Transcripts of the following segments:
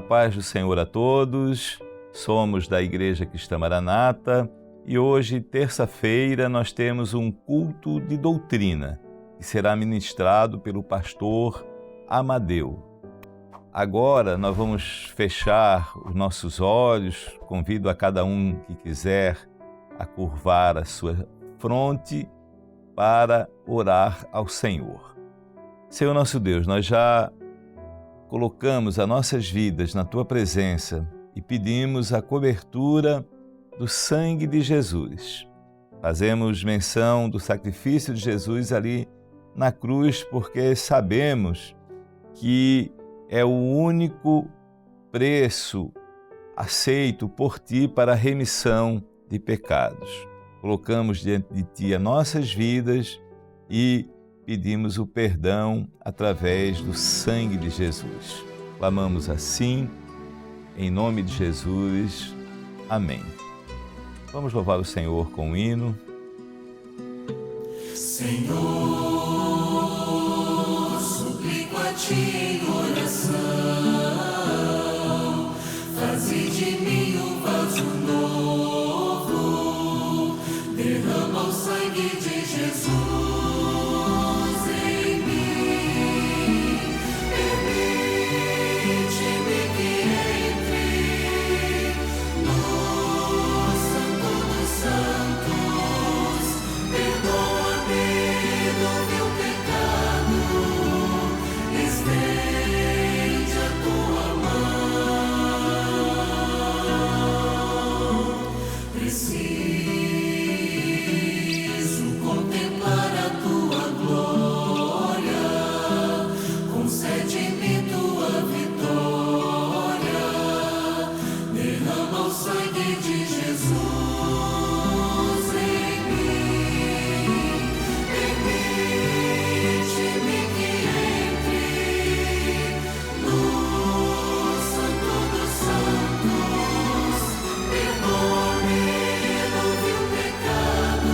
paz do Senhor a todos. Somos da Igreja Cristã Maranata e hoje, terça-feira, nós temos um culto de doutrina que será ministrado pelo pastor Amadeu. Agora nós vamos fechar os nossos olhos, convido a cada um que quiser a curvar a sua fronte para orar ao Senhor. Senhor nosso Deus, nós já colocamos as nossas vidas na Tua presença e pedimos a cobertura do sangue de Jesus. Fazemos menção do sacrifício de Jesus ali na cruz porque sabemos que é o único preço aceito por Ti para a remissão de pecados. Colocamos diante de Ti as nossas vidas e pedimos o perdão através do sangue de Jesus. Clamamos assim, em nome de Jesus. Amém. Vamos louvar o Senhor com o hino. Senhor, suplico a Ti em oração, faze de mim um vaso novo, derrama o sangue de Jesus em mim, permite-me que entre no Santo dos Santos, perdoa-me do meu pecado, estende a Tua mão, preciso contemplar a Tua glória, concede-me Tua vitória, derrama o sangue de Jesus em mim, permite-me que entre no Santo dos Santos, perdoa-me do meu pecado,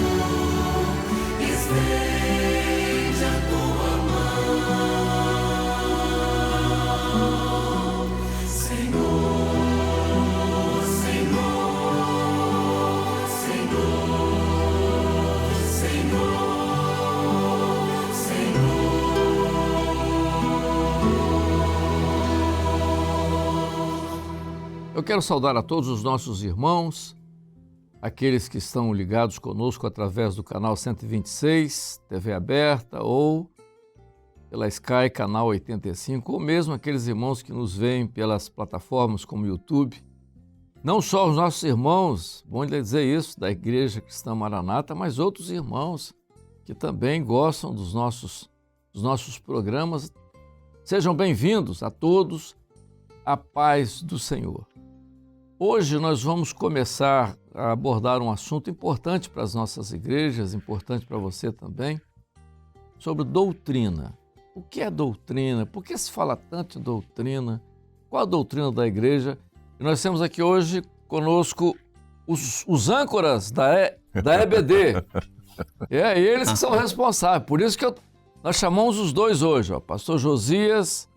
estende a Tua mão, Senhor, Senhor, Senhor, Senhor, Eu quero saudar a todos os nossos irmãos, aqueles que estão ligados conosco através do canal 126, TV aberta, ou pela Sky, canal 85, ou mesmo aqueles irmãos que nos veem pelas plataformas como YouTube. Não só os nossos irmãos, bom lhe dizer isso, da Igreja Cristã Maranata, mas outros irmãos que também gostam dos nossos programas. Sejam bem-vindos a todos, a paz do Senhor. Hoje nós vamos começar a abordar um assunto importante para as nossas igrejas, importante para você também, sobre doutrina. O que é doutrina? Por que se fala tanto de doutrina? Qual a doutrina da igreja? E nós temos aqui hoje conosco os âncoras da EBD. É eles que são responsáveis. Por isso que nós chamamos os dois hoje, ó, Pastor Josias.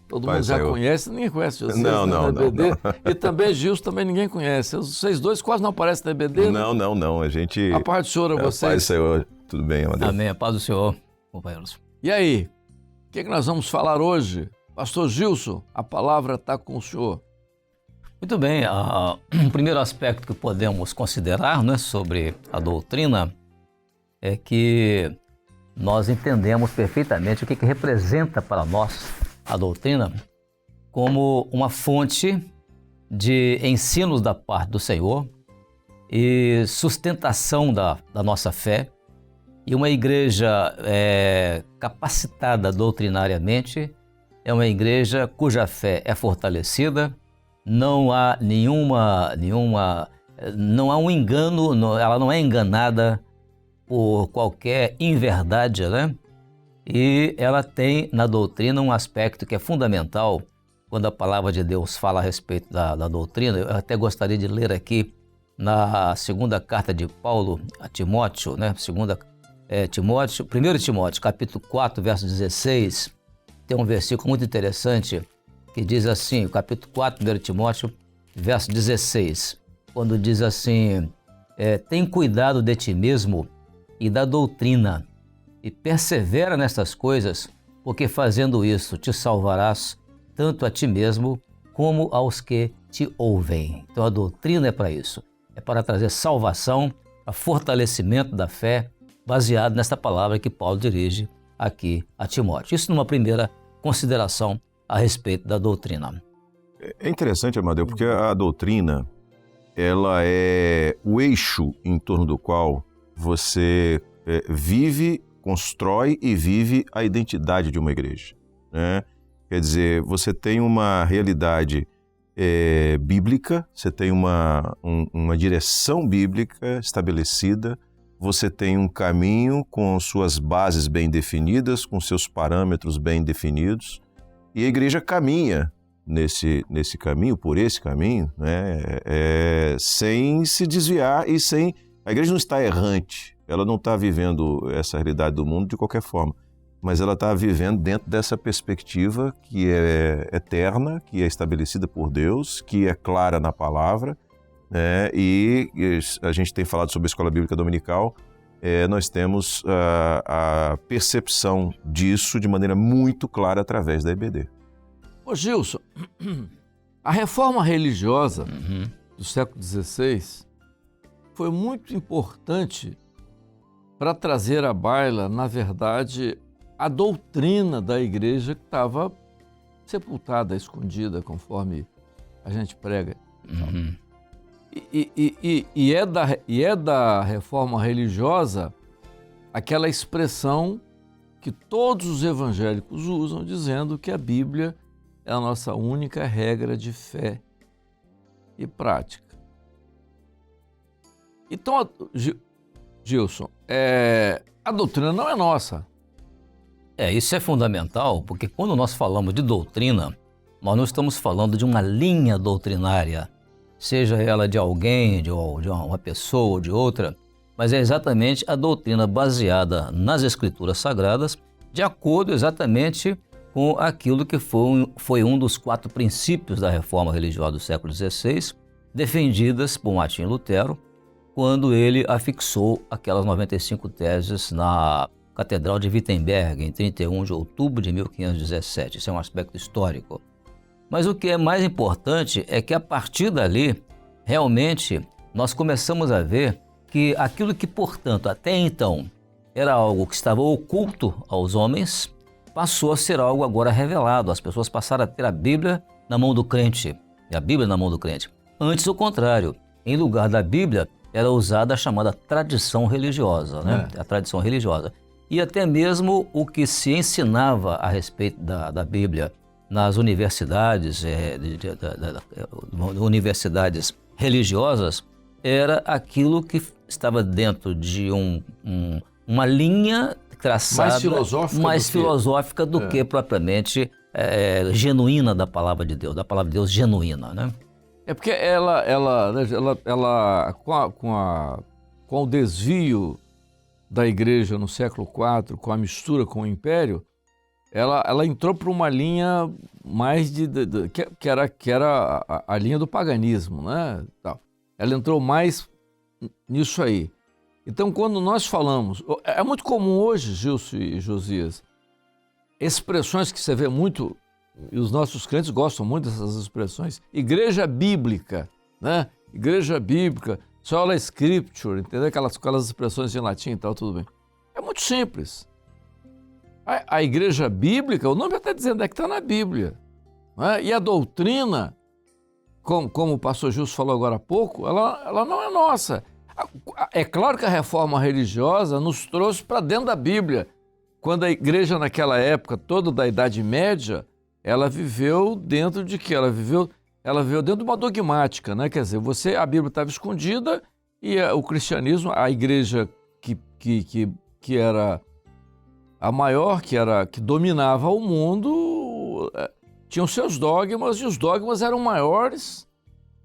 Todo mundo já conhece, ninguém conhece Josias da EBD. Não. E também Gilson, também ninguém conhece. Vocês dois quase não aparecem na EBD, né? Não. A gente... A paz do Senhor a vocês. A paz do Senhor. Tudo bem, Amadeu? Amém. A paz do Senhor, companheiros. E aí, o que nós vamos falar hoje? Pastor Gilson, a palavra está com o senhor. Muito bem. O primeiro aspecto que podemos considerar, né, sobre a doutrina é que nós entendemos perfeitamente o que representa para nós a doutrina como uma fonte de ensinos da parte do Senhor e sustentação da nossa fé. E uma igreja capacitada doutrinariamente é uma igreja cuja fé é fortalecida, não há não há um engano, ela não é enganada por qualquer inverdade, né? E ela tem na doutrina um aspecto que é fundamental quando a palavra de Deus fala a respeito da doutrina. Eu até gostaria de ler aqui na segunda carta de Paulo a Timóteo, né? 1 Timóteo, capítulo 4, verso 16, tem um versículo muito interessante que diz assim, o capítulo 4, 1 Timóteo, verso 16, quando diz assim, tem cuidado de ti mesmo e da doutrina, e persevera nestas coisas, porque fazendo isso te salvarás tanto a ti mesmo como aos que te ouvem. Então a doutrina é para isso, é para trazer salvação, a fortalecimento da fé, baseado nesta palavra que Paulo dirige aqui a Timóteo. Isso numa primeira consideração a respeito da doutrina. É interessante, Amadeu, porque a doutrina, ela é o eixo em torno do qual você vive, constrói e vive a identidade de uma igreja, né? Quer dizer, você tem uma realidade bíblica, você tem uma direção bíblica estabelecida, você tem um caminho com suas bases bem definidas, com seus parâmetros bem definidos, e a igreja caminha nesse caminho, por esse caminho, né? Sem se desviar e sem... A igreja não está errante, ela não está vivendo essa realidade do mundo de qualquer forma, mas ela está vivendo dentro dessa perspectiva que é eterna, que é estabelecida por Deus, que é clara na palavra, né? E a gente tem falado sobre a escola bíblica dominical, nós temos a percepção disso de maneira muito clara através da EBD. Ô Gilson, a reforma religiosa do século XVI foi muito importante para trazer à baila, na verdade, a doutrina da igreja que estava sepultada, escondida, conforme a gente prega. E é da reforma religiosa aquela expressão que todos os evangélicos usam, dizendo que a Bíblia é a nossa única regra de fé e prática. Então, Gilson, a doutrina não é nossa. Isso é fundamental, porque quando nós falamos de doutrina, nós não estamos falando de uma linha doutrinária, seja ela de alguém, de uma pessoa ou de outra, mas é exatamente a doutrina baseada nas Escrituras Sagradas, de acordo exatamente com aquilo que foi um dos 4 princípios da reforma religiosa do século XVI, defendidas por Martinho Lutero, quando ele afixou aquelas 95 teses na Catedral de Wittenberg, em 31 de outubro de 1517. Isso é um aspecto histórico. Mas o que é mais importante é que, a partir dali, realmente, nós começamos a ver que aquilo que, portanto, até então era algo que estava oculto aos homens, passou a ser algo agora revelado. As pessoas passaram a ter a Bíblia na mão do crente, e a Bíblia na mão do crente. Antes, o contrário. Em lugar da Bíblia, era usada a chamada tradição religiosa, né? A tradição religiosa. E até mesmo o que se ensinava a respeito da Bíblia nas universidades, universidades religiosas, era aquilo que estava dentro de uma linha traçada mais filosófica do que propriamente genuína da palavra de Deus genuína, né? É porque com o desvio da igreja no século IV, com a mistura com o império, ela entrou para uma linha mais que era a linha do paganismo, né? Ela entrou mais nisso aí. Então, quando nós falamos... É muito comum hoje, Gilson e Josias, expressões que você vê muito, e os nossos crentes gostam muito dessas expressões, igreja bíblica, né? Igreja bíblica, sola scripture, entendeu? Aquelas expressões em latim e tal, tudo bem. É muito simples. A igreja bíblica, o nome está dizendo que está na Bíblia, né? E a doutrina, como o pastor Gilson falou agora há pouco, ela não é nossa. É claro que a reforma religiosa nos trouxe para dentro da Bíblia. Quando a igreja naquela época, toda da Idade Média, ela viveu dentro de quê? Ela viveu dentro de uma dogmática, né? Quer dizer, a Bíblia estava escondida e o cristianismo, a igreja que era a maior, que dominava o mundo, tinha os seus dogmas, e os dogmas eram maiores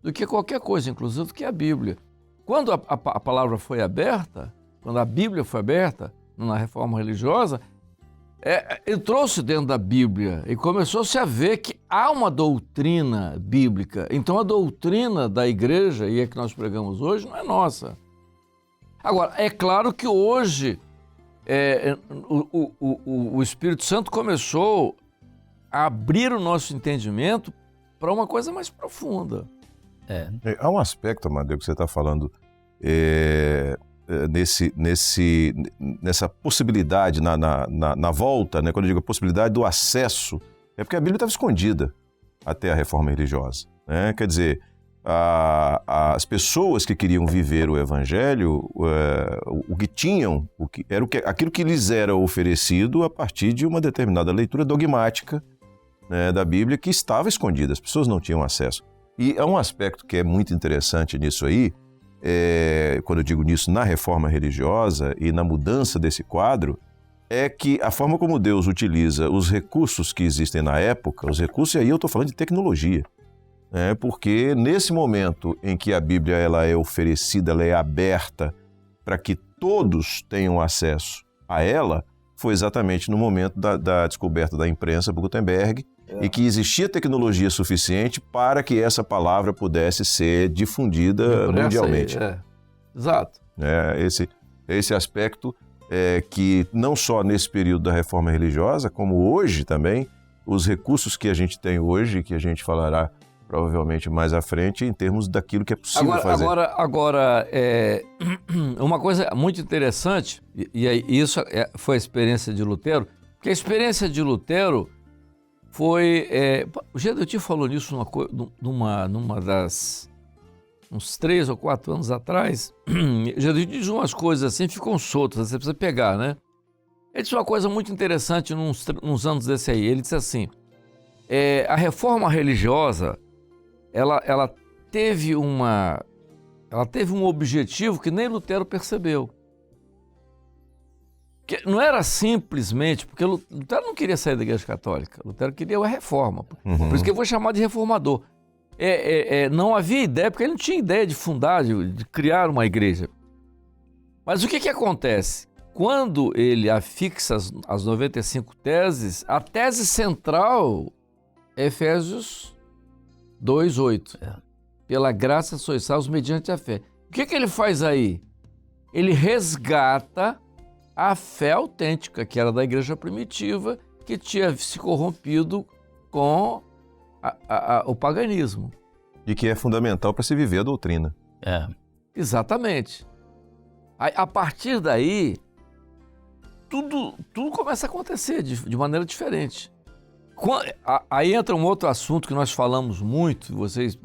do que qualquer coisa, inclusive do que a Bíblia. Quando a palavra foi aberta, quando a Bíblia foi aberta na reforma religiosa, entrou-se dentro da Bíblia e começou-se a ver que há uma doutrina bíblica. Então a doutrina da igreja, e é que nós pregamos hoje, não é nossa. Agora, é claro que hoje o Espírito Santo começou a abrir o nosso entendimento para uma coisa mais profunda. Há um aspecto, Amadeu, que você está falando nessa possibilidade, na volta, né? Quando eu digo a possibilidade do acesso, é porque a Bíblia estava escondida até a reforma religiosa, né? Quer dizer, as pessoas que queriam viver o Evangelho, o que tinham, aquilo que lhes era oferecido a partir de uma determinada leitura dogmática, né, da Bíblia, que estava escondida, as pessoas não tinham acesso. E há um aspecto que é muito interessante nisso aí, quando eu digo nisso na reforma religiosa e na mudança desse quadro, é que a forma como Deus utiliza os recursos que existem na época, os recursos, e aí eu estou falando de tecnologia, porque nesse momento em que a Bíblia ela é oferecida, ela é aberta para que todos tenham acesso a ela, foi exatamente no momento da descoberta da imprensa por Gutenberg, e que existia tecnologia suficiente para que essa palavra pudesse ser difundida mundialmente. Exato. Esse aspecto que não só nesse período da reforma religiosa, como hoje também, os recursos que a gente tem hoje, que a gente falará provavelmente mais à frente, em termos daquilo que é possível fazer. Agora uma coisa muito interessante, e isso foi a experiência de Lutero, porque a experiência de Lutero foi... o Gedeuti falou nisso uns 3 ou 4 anos atrás. O Gedeuti diz umas coisas assim, ficam soltas, você precisa pegar, né? Ele disse uma coisa muito interessante nos anos desse aí. Ele disse assim, a reforma religiosa, ela teve um objetivo que nem Lutero percebeu. Que não era simplesmente, porque Lutero não queria sair da Igreja Católica, Lutero queria a reforma, por isso que eu vou chamar de reformador. Não havia ideia, porque ele não tinha ideia de fundar, de criar uma igreja. Mas o que acontece? Quando ele afixa as 95 teses, a tese central é Efésios 2:8. Pela graça sois salvos mediante a fé. O que ele faz aí? Ele resgata a fé autêntica, que era da igreja primitiva, que tinha se corrompido com o paganismo. E que é fundamental para se viver a doutrina. Exatamente. A partir daí, tudo começa a acontecer de maneira diferente. Aí entra um outro assunto que nós falamos muito, vocês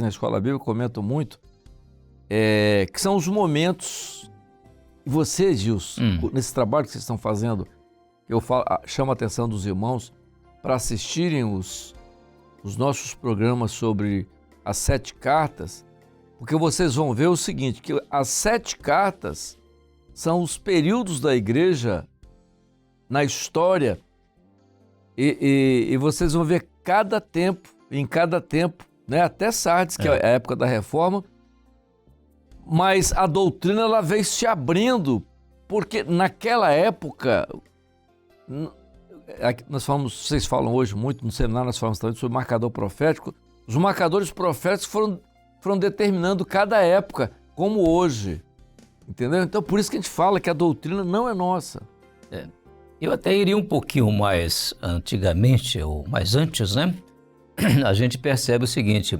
na Escola Bíblica comentam muito, que são os momentos. E você, Gilson, nesse trabalho que vocês estão fazendo, eu chamo a atenção dos irmãos para assistirem os nossos programas sobre as 7 cartas, porque vocês vão ver o seguinte, que as 7 cartas são os períodos da igreja na história e vocês vão ver em cada tempo, né, até Sardes, que é a época da reforma, mas a doutrina ela veio se abrindo, porque naquela época, vocês falam hoje muito, no seminário nós falamos também sobre marcador profético, os marcadores proféticos foram determinando cada época, como hoje, entendeu? Então por isso que a gente fala que a doutrina não é nossa. Eu até iria um pouquinho mais antigamente, ou mais antes, né? A gente percebe o seguinte,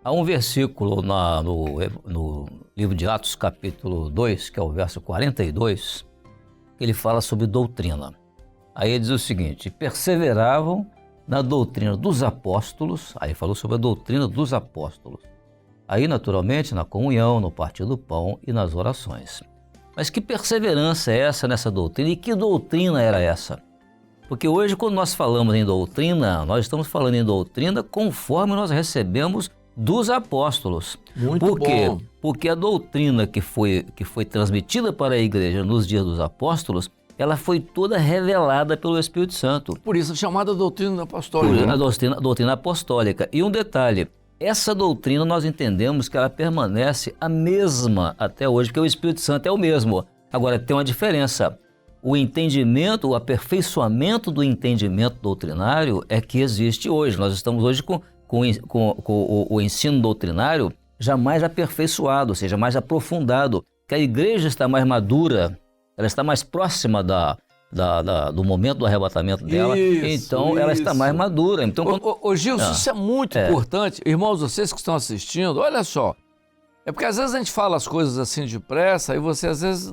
há um versículo no livro de Atos, capítulo 2, que é o verso 42, que ele fala sobre doutrina. Aí ele diz o seguinte, perseveravam na doutrina dos apóstolos, aí falou sobre a doutrina dos apóstolos. Aí, naturalmente, na comunhão, no partir do pão e nas orações. Mas que perseverança é essa nessa doutrina? E que doutrina era essa? Porque hoje, quando nós falamos em doutrina, nós estamos falando em doutrina conforme nós recebemos dos apóstolos. Por quê? Bom. Porque a doutrina que foi transmitida para a igreja nos dias dos apóstolos, ela foi toda revelada pelo Espírito Santo. Por isso é chamada doutrina apostólica. A doutrina apostólica. E um detalhe, essa doutrina nós entendemos que ela permanece a mesma até hoje, porque o Espírito Santo é o mesmo. Agora, tem uma diferença. o entendimento, o aperfeiçoamento do entendimento doutrinário é que existe hoje. Nós estamos hoje com o ensino doutrinário já mais aperfeiçoado, ou seja, mais aprofundado, que a igreja está mais madura, ela está mais próxima do momento do arrebatamento dela, então ela está mais madura. Então, Ô Gilson, isso é muito importante. Irmãos, vocês que estão assistindo, olha só, é porque às vezes a gente fala as coisas assim depressa e você às vezes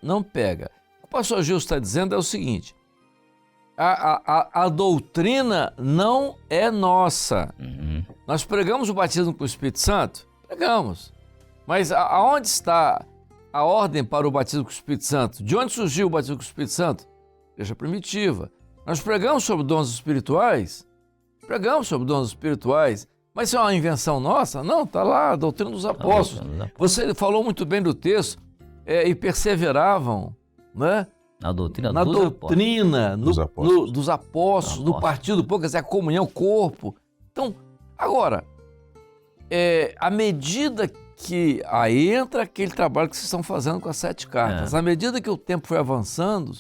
não pega. O pastor Gilson está dizendo é o seguinte, a doutrina não é nossa. Nós pregamos o batismo com o Espírito Santo? Pregamos. Mas aonde está a ordem para o batismo com o Espírito Santo? De onde surgiu o batismo com o Espírito Santo? Igreja primitiva. Nós pregamos sobre dons espirituais? Pregamos sobre dons espirituais. Mas isso é uma invenção nossa? Não, está lá, a doutrina dos apóstolos. Você falou muito bem do texto, e perseveravam, né? Na doutrina dos apóstolos, do partido do povo, quer dizer, a comunhão, o corpo. Então, agora, à medida que aí entra aquele trabalho que vocês estão fazendo com as 7 cartas, à medida que o tempo foi avançando,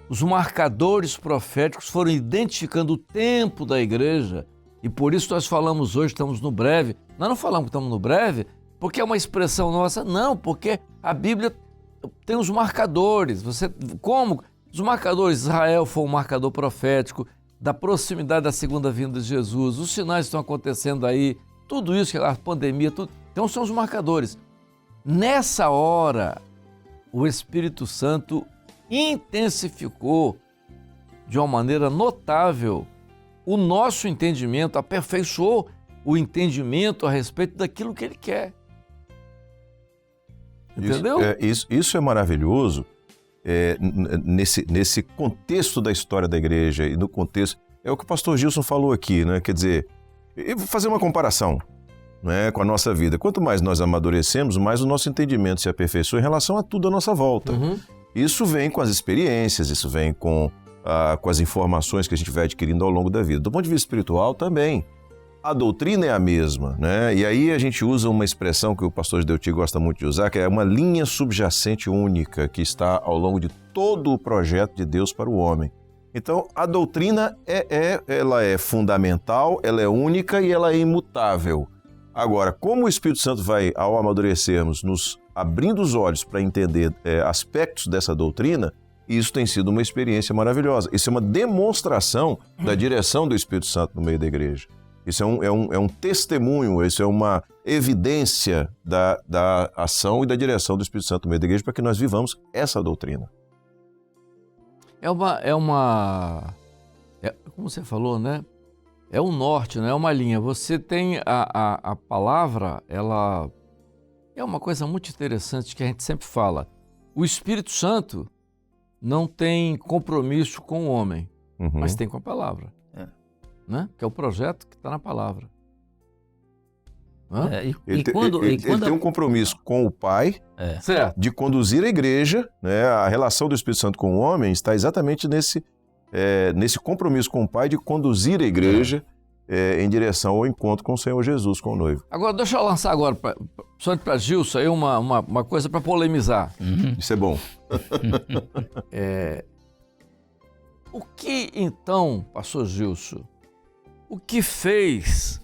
os marcadores proféticos foram identificando o tempo da igreja, e por isso nós falamos hoje, estamos no breve. Nós não falamos que estamos no breve porque é uma expressão nossa, não, porque a Bíblia tem os marcadores. Como os marcadores, Israel foi um marcador profético da proximidade da segunda vinda de Jesus, os sinais estão acontecendo aí, tudo isso, a pandemia, tudo. Então são os marcadores. Nessa hora, o Espírito Santo intensificou de uma maneira notável o nosso entendimento, aperfeiçoou o entendimento a respeito daquilo que Ele quer. Entendeu? Isso é maravilhoso nesse contexto da história da igreja e no contexto... É o que o pastor Gilson falou aqui, né? Quer dizer, eu vou fazer uma comparação, né, com a nossa vida. Quanto mais nós amadurecemos, mais o nosso entendimento se aperfeiçoa em relação a tudo à nossa volta. Isso vem com as experiências, isso vem com as informações que a gente vai adquirindo ao longo da vida. Do ponto de vista espiritual também. A doutrina é a mesma, né? E aí a gente usa uma expressão que o pastor Gideuti gosta muito de usar, que é uma linha subjacente única que está ao longo de todo o projeto de Deus para o homem. Então, a doutrina ela é fundamental, ela é única e ela é imutável. Agora, como o Espírito Santo vai, ao amadurecermos, nos abrindo os olhos para entender aspectos dessa doutrina, isso tem sido uma experiência maravilhosa. Isso é uma demonstração da direção do Espírito Santo no meio da igreja. Isso é um testemunho, isso é uma evidência da ação e da direção do Espírito Santo no meio da igreja para que nós vivamos essa doutrina. Como você falou, né? É um norte, né? É uma linha. Você tem a palavra, ela é uma coisa muito interessante que a gente sempre fala. O Espírito Santo não tem compromisso com o homem, mas tem com a palavra. Né? Que é o projeto que está na palavra. Ele tem um compromisso com o Pai de conduzir a igreja, né? A relação do Espírito Santo com o homem está exatamente nesse compromisso com o Pai de conduzir a igreja em direção ao encontro com o Senhor Jesus, com o noivo. Agora, deixa eu lançar agora, principalmente para Gilson, aí uma coisa para polemizar. Isso é bom. O que então, pastor Gilson, o que fez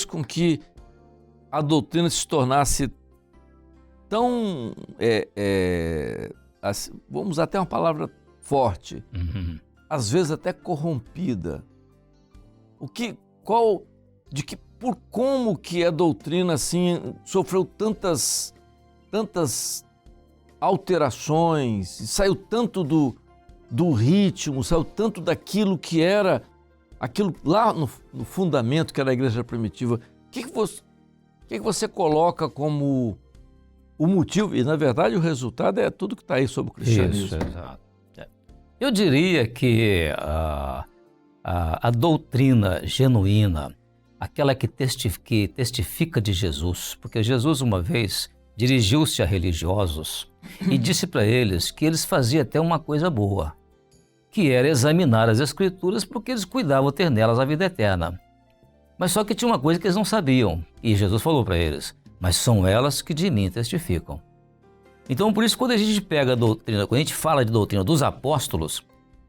com que a doutrina se tornasse tão, assim, vamos usar até uma palavra forte, às vezes até corrompida? Como que a doutrina assim sofreu tantas alterações, saiu tanto do ritmo, saiu tanto daquilo que era aquilo lá no fundamento que era a igreja primitiva? O que você coloca como o motivo? E, na verdade, o resultado é tudo que está aí sobre o cristianismo. Isso, exato. Eu diria que a doutrina genuína, aquela que testifica de Jesus, porque Jesus uma vez dirigiu-se a religiosos e disse para eles que eles faziam até uma coisa boa, que era examinar as Escrituras porque eles cuidavam ter nelas a vida eterna. Mas só que tinha uma coisa que eles não sabiam, e Jesus falou para eles, mas são elas que de mim testificam. Então, por isso, quando a gente pega a doutrina, quando a gente fala de doutrina dos apóstolos,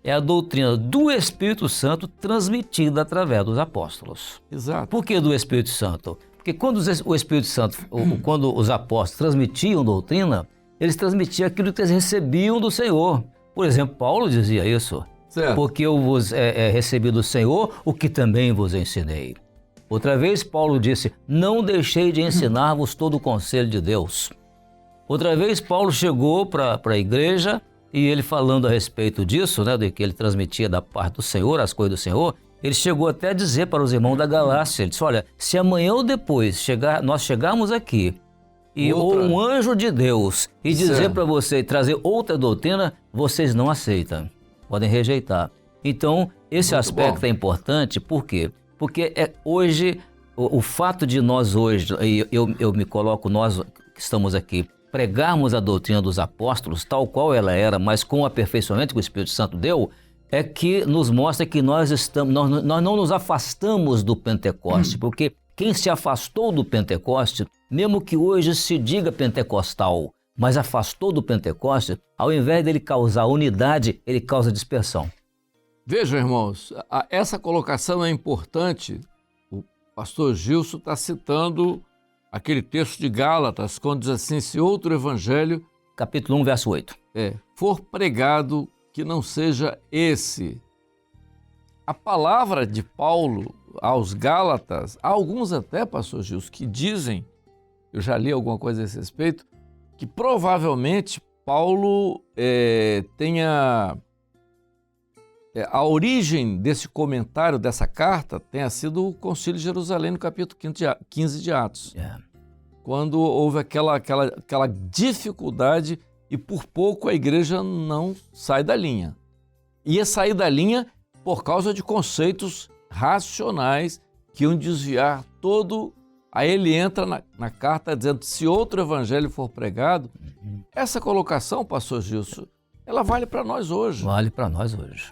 é a doutrina do Espírito Santo transmitida através dos apóstolos. Exato. Por que do Espírito Santo? Porque quando o Espírito Santo, quando os apóstolos transmitiam doutrina, eles transmitiam aquilo que eles recebiam do Senhor. Por exemplo, Paulo dizia isso. Certo. Porque eu vos recebi do Senhor o que também vos ensinei. Outra vez, Paulo disse, não deixei de ensinar-vos todo o conselho de Deus. Outra vez, Paulo chegou para a igreja e ele falando a respeito disso, né, de que ele transmitia da parte do Senhor, as coisas do Senhor, ele chegou até a dizer para os irmãos da Galácia, ele disse, olha, se amanhã ou depois nós chegarmos aqui ou um anjo de Deus e dizer para você trazer outra doutrina, vocês não aceitam, podem rejeitar. Então, esse aspecto é importante, por quê? Porque hoje, o fato de nós hoje, eu me coloco, nós que estamos aqui, pregarmos a doutrina dos apóstolos, tal qual ela era, mas com o aperfeiçoamento que o Espírito Santo deu, é que nos mostra que nós não nos afastamos do Pentecoste, porque quem se afastou do Pentecoste, mesmo que hoje se diga pentecostal, mas afastou do Pentecoste, ao invés dele causar unidade, ele causa dispersão. Vejam, irmãos, essa colocação é importante. O pastor Gilson está citando aquele texto de Gálatas, quando diz assim, se outro evangelho... Capítulo 1, verso 8. For pregado que não seja esse. A palavra de Paulo aos Gálatas, há alguns até, pastor Gilson, que dizem, eu já li alguma coisa a esse respeito, que provavelmente Paulo tenha... a origem desse comentário, dessa carta, tenha sido o Concílio de Jerusalém, no capítulo 15 de Atos. Quando houve aquela dificuldade e por pouco a igreja não sai da linha. Ia sair da linha por causa de conceitos racionais que iam desviar todo... Aí ele entra na carta dizendo, se outro evangelho for pregado, essa colocação, pastor Gilson, ela vale para nós hoje. Vale para nós hoje.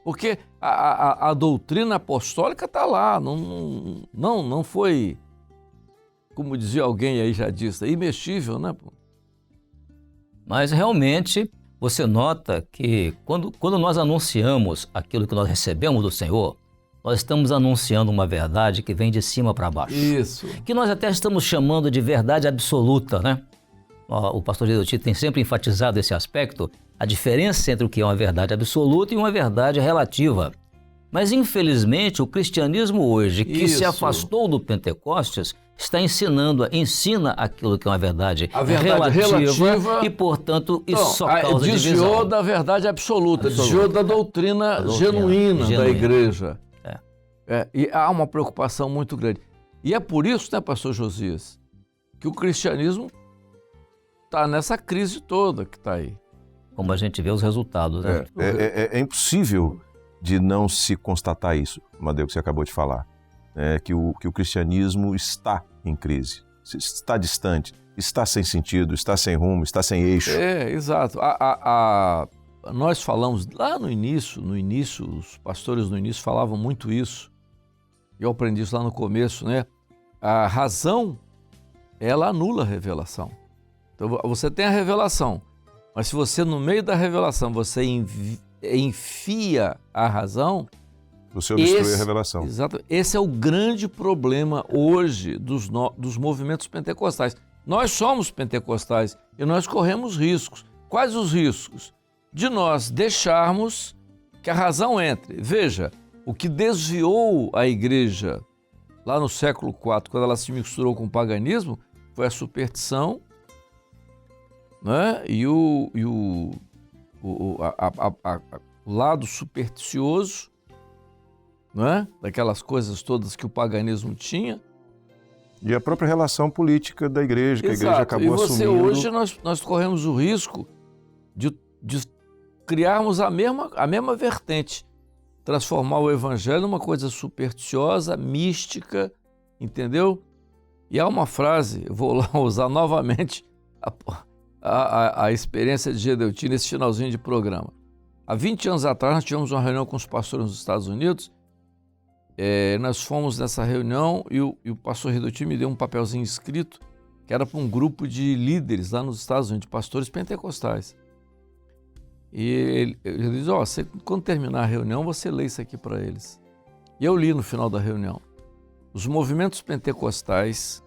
Porque a doutrina apostólica está lá, não foi, como dizia alguém aí já disse, imexível, né? Mas realmente você nota que quando nós anunciamos aquilo que nós recebemos do Senhor, nós estamos anunciando uma verdade que vem de cima para baixo. Isso. Que nós até estamos chamando de verdade absoluta, né? O pastor Gedeuti tem sempre enfatizado esse aspecto, a diferença entre o que é uma verdade absoluta e uma verdade relativa. Mas, infelizmente, o cristianismo hoje, que se afastou do Pentecostes, ensina aquilo que é uma verdade, relativa e, portanto, isso só causa divisão. Desviou da verdade absoluta, desviou da doutrina genuína da igreja. E há uma preocupação muito grande. E é por isso, né, pastor Josias, que o cristianismo está nessa crise toda que está aí. Como a gente vê os resultados. Né? É impossível de não se constatar isso, Amadeu, que você acabou de falar. Que o cristianismo está em crise, está distante, está sem sentido, está sem rumo, está sem eixo. Exato. Nós falamos lá no início, os pastores no início falavam muito isso. Eu aprendi isso lá no começo, né? A razão, ela anula a revelação. Então você tem a revelação, mas se você no meio da revelação você enfia a razão, você obstrui a revelação. Exato. Esse é o grande problema hoje dos movimentos pentecostais. Nós somos pentecostais e nós corremos riscos. Quais os riscos? De nós deixarmos que a razão entre. Veja, o que desviou a igreja lá no século IV, quando ela se misturou com o paganismo, foi a superstição, né? E o lado supersticioso, né? Daquelas coisas todas que o paganismo tinha. E a própria relação política da igreja, que a igreja acabou assumindo. Hoje nós corremos o risco de criarmos a mesma vertente, transformar o evangelho numa coisa supersticiosa, mística, entendeu? E há uma frase, eu vou lá usar novamente a experiência de Gedeuti nesse finalzinho de programa. Há 20 anos atrás, nós tivemos uma reunião com os pastores nos Estados Unidos. Nós fomos nessa reunião e o pastor Gedeuti me deu um papelzinho escrito que era para um grupo de líderes lá nos Estados Unidos, pastores pentecostais. E ele diz, quando terminar a reunião, você lê isso aqui para eles. E eu li no final da reunião. Os movimentos pentecostais,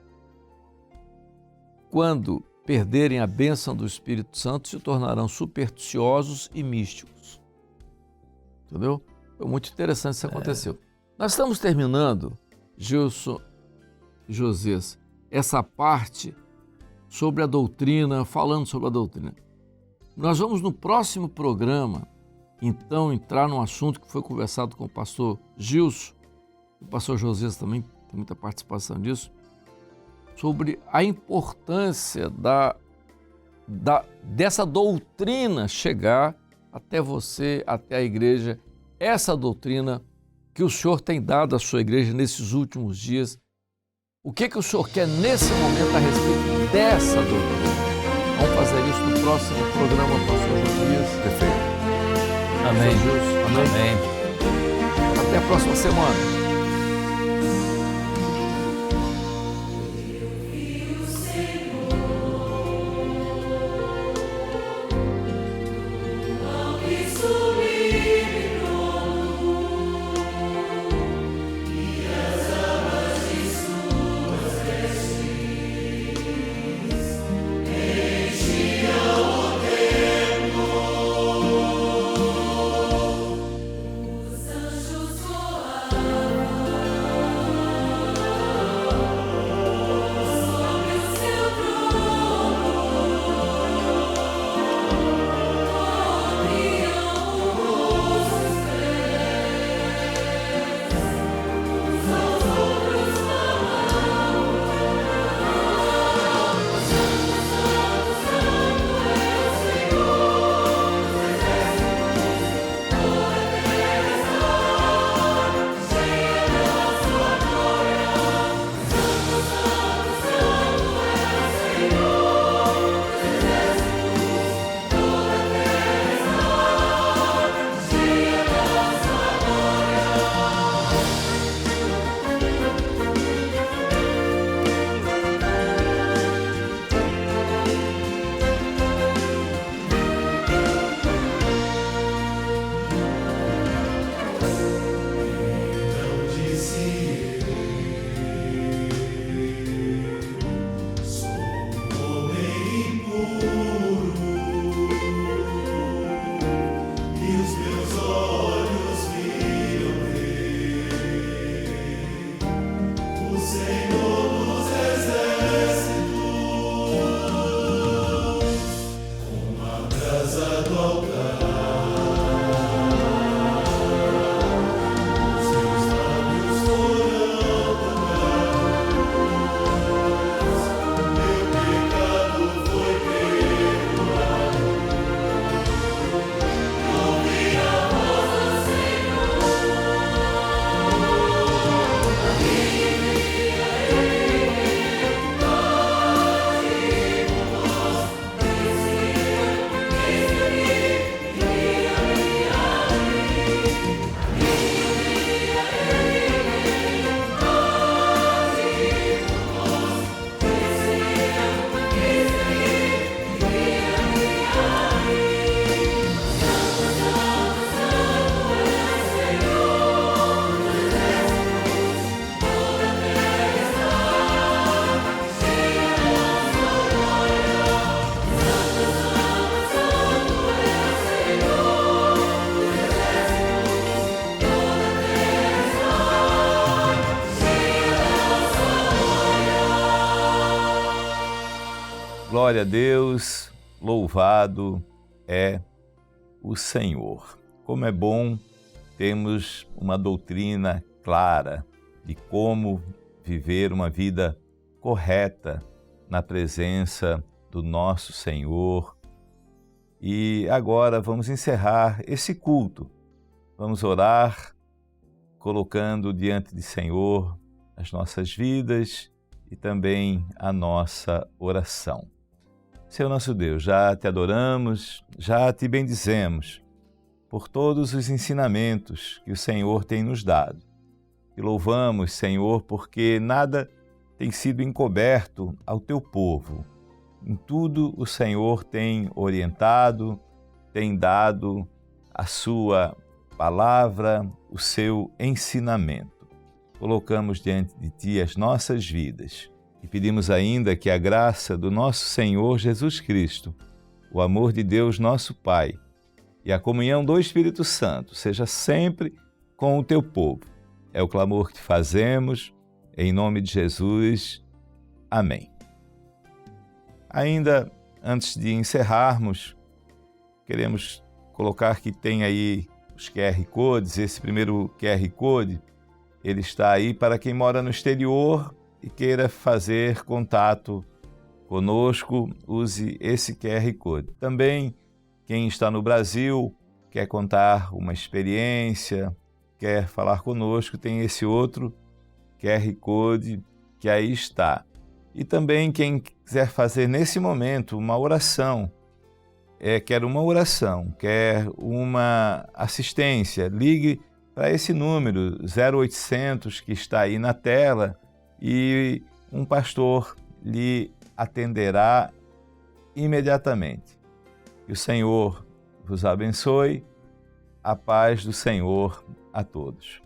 quando perderem a bênção do Espírito Santo, se tornarão supersticiosos e místicos. Entendeu? Foi muito interessante isso que aconteceu. Nós estamos terminando, Gilson e Josias, essa parte sobre a doutrina, falando sobre a doutrina. Nós vamos no próximo programa, então, entrar num assunto que foi conversado com o pastor Gilson, o pastor Josias também tem muita participação disso, sobre a importância dessa doutrina chegar até você, até a igreja, essa doutrina que o Senhor tem dado à sua igreja nesses últimos dias. O que o Senhor quer nesse momento a respeito dessa doutrina? Vamos fazer isso no próximo programa, pastor Josias. Perfeito. Amém. Gilson, amém. Amém. Até a próxima semana. Glória a Deus, louvado é o Senhor. Como é bom termos uma doutrina clara de como viver uma vida correta na presença do nosso Senhor. E agora vamos encerrar esse culto. Vamos orar, colocando diante do Senhor as nossas vidas e também a nossa oração. Senhor nosso Deus, já te adoramos, já te bendizemos por todos os ensinamentos que o Senhor tem nos dado. Te louvamos, Senhor, porque nada tem sido encoberto ao teu povo. Em tudo o Senhor tem orientado, tem dado a sua palavra, o seu ensinamento. Colocamos diante de Ti as nossas vidas e pedimos ainda que a graça do nosso Senhor Jesus Cristo, o amor de Deus nosso Pai e a comunhão do Espírito Santo seja sempre com o Teu povo. É o clamor que te fazemos, em nome de Jesus. Amém. Ainda antes de encerrarmos, queremos colocar que tem aí os QR Codes. Esse primeiro QR Code, ele está aí para quem mora no exterior e queira fazer contato conosco, use esse QR Code. Também quem está no Brasil, quer contar uma experiência, quer falar conosco, tem esse outro QR Code que aí está. E também quem quiser fazer nesse momento uma oração, quer uma oração, quer uma assistência, ligue para esse número 0800 que está aí na tela e um pastor lhe atenderá imediatamente. Que o Senhor vos abençoe, a paz do Senhor a todos.